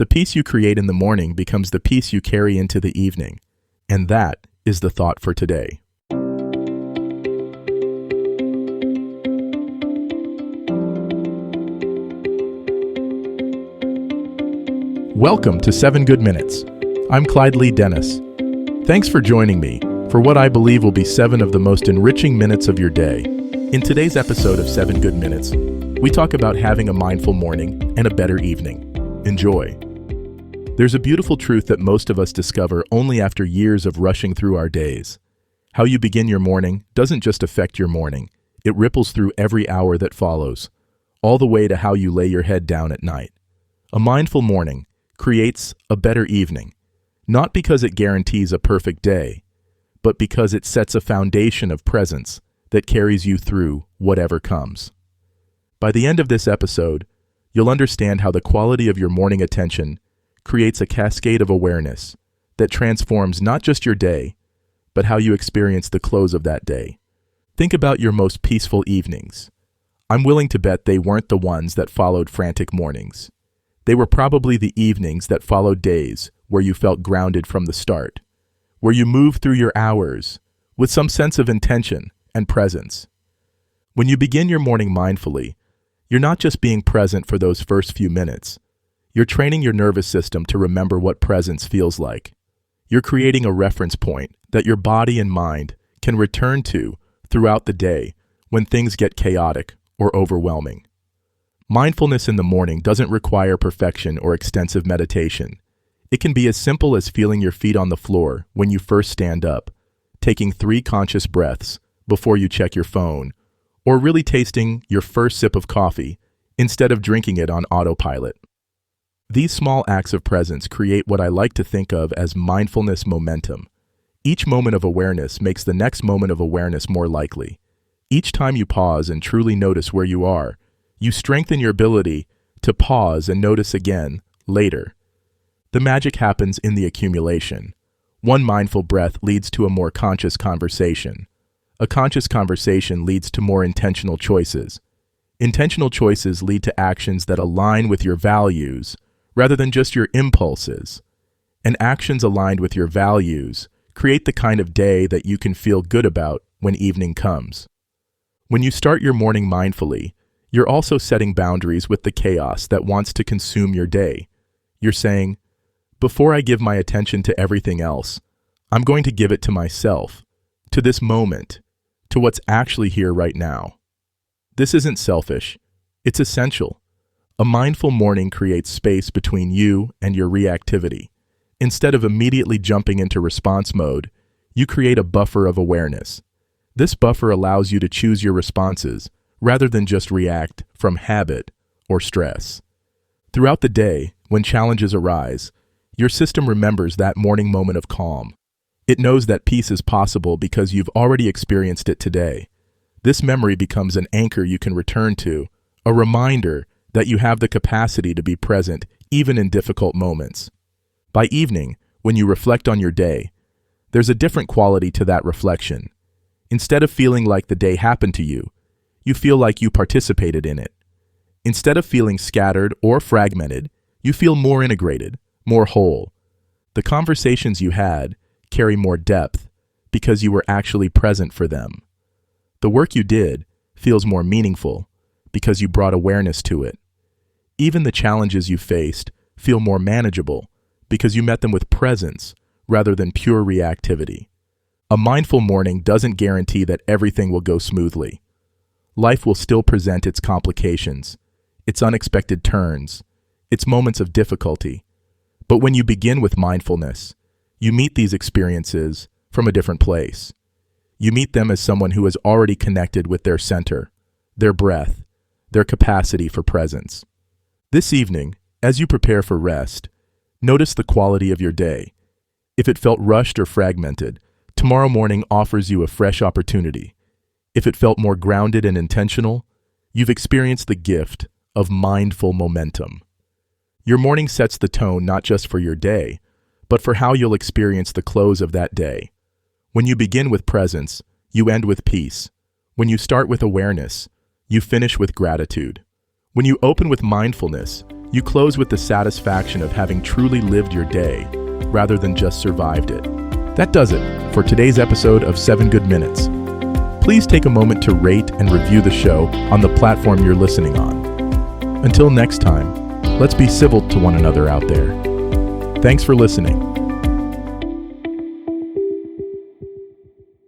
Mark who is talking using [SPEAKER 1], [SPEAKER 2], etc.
[SPEAKER 1] The peace you create in the morning becomes the peace you carry into the evening. And that is the thought for today. Welcome to 7 Good Minutes. I'm Clyde Lee Dennis. Thanks for joining me for what I believe will be 7 of the most enriching minutes of your day. In today's episode of 7 Good Minutes, we talk about having a mindful morning and a better evening. Enjoy. There's a beautiful truth that most of us discover only after years of rushing through our days. How you begin your morning doesn't just affect your morning, it ripples through every hour that follows, all the way to how you lay your head down at night. A mindful morning creates a better evening, not because it guarantees a perfect day, but because it sets a foundation of presence that carries you through whatever comes. By the end of this episode, you'll understand how the quality of your morning attention creates a cascade of awareness that transforms not just your day, but how you experience the close of that day. Think about your most peaceful evenings. I'm willing to bet they weren't the ones that followed frantic mornings. They were probably the evenings that followed days where you felt grounded from the start, where you moved through your hours with some sense of intention and presence. When you begin your morning mindfully, you're not just being present for those first few minutes. You're training your nervous system to remember what presence feels like. You're creating a reference point that your body and mind can return to throughout the day when things get chaotic or overwhelming. Mindfulness in the morning doesn't require perfection or extensive meditation. It can be as simple as feeling your feet on the floor when you first stand up, taking 3 conscious breaths before you check your phone, or really tasting your first sip of coffee instead of drinking it on autopilot. These small acts of presence create what I like to think of as mindfulness momentum. Each moment of awareness makes the next moment of awareness more likely. Each time you pause and truly notice where you are, you strengthen your ability to pause and notice again later. The magic happens in the accumulation. One mindful breath leads to a more conscious conversation. A conscious conversation leads to more intentional choices. Intentional choices lead to actions that align with your values rather than just your impulses. And actions aligned with your values create the kind of day that you can feel good about when evening comes. When you start your morning mindfully, you're also setting boundaries with the chaos that wants to consume your day. You're saying, before I give my attention to everything else, I'm going to give it to myself, to this moment, to what's actually here right now. This isn't selfish, it's essential. A mindful morning creates space between you and your reactivity. Instead of immediately jumping into response mode, you create a buffer of awareness. This buffer allows you to choose your responses rather than just react from habit or stress. Throughout the day, when challenges arise, your system remembers that morning moment of calm. It knows that peace is possible because you've already experienced it today. This memory becomes an anchor you can return to, a reminder that you have the capacity to be present even in difficult moments. By evening, when you reflect on your day, there's a different quality to that reflection. Instead of feeling like the day happened to you, you feel like you participated in it. Instead of feeling scattered or fragmented, you feel more integrated, more whole. The conversations you had carry more depth because you were actually present for them. The work you did feels more meaningful because you brought awareness to it. Even the challenges you faced feel more manageable because you met them with presence rather than pure reactivity. A mindful morning doesn't guarantee that everything will go smoothly. Life will still present its complications, its unexpected turns, its moments of difficulty. But when you begin with mindfulness, you meet these experiences from a different place. You meet them as someone who has already connected with their center, their breath, their capacity for presence. This evening, as you prepare for rest, notice the quality of your day. If it felt rushed or fragmented, tomorrow morning offers you a fresh opportunity. If it felt more grounded and intentional, you've experienced the gift of mindful momentum. Your morning sets the tone not just for your day, but for how you'll experience the close of that day. When you begin with presence, you end with peace. When you start with awareness, you finish with gratitude. When you open with mindfulness, You close with the satisfaction of having truly lived your day, rather than just survived it. That does it for today's episode of 7 Good Minutes. Please take a moment to rate and review the show on the platform you're listening on. Until next time, let's be civil to one another out there. Thanks for listening.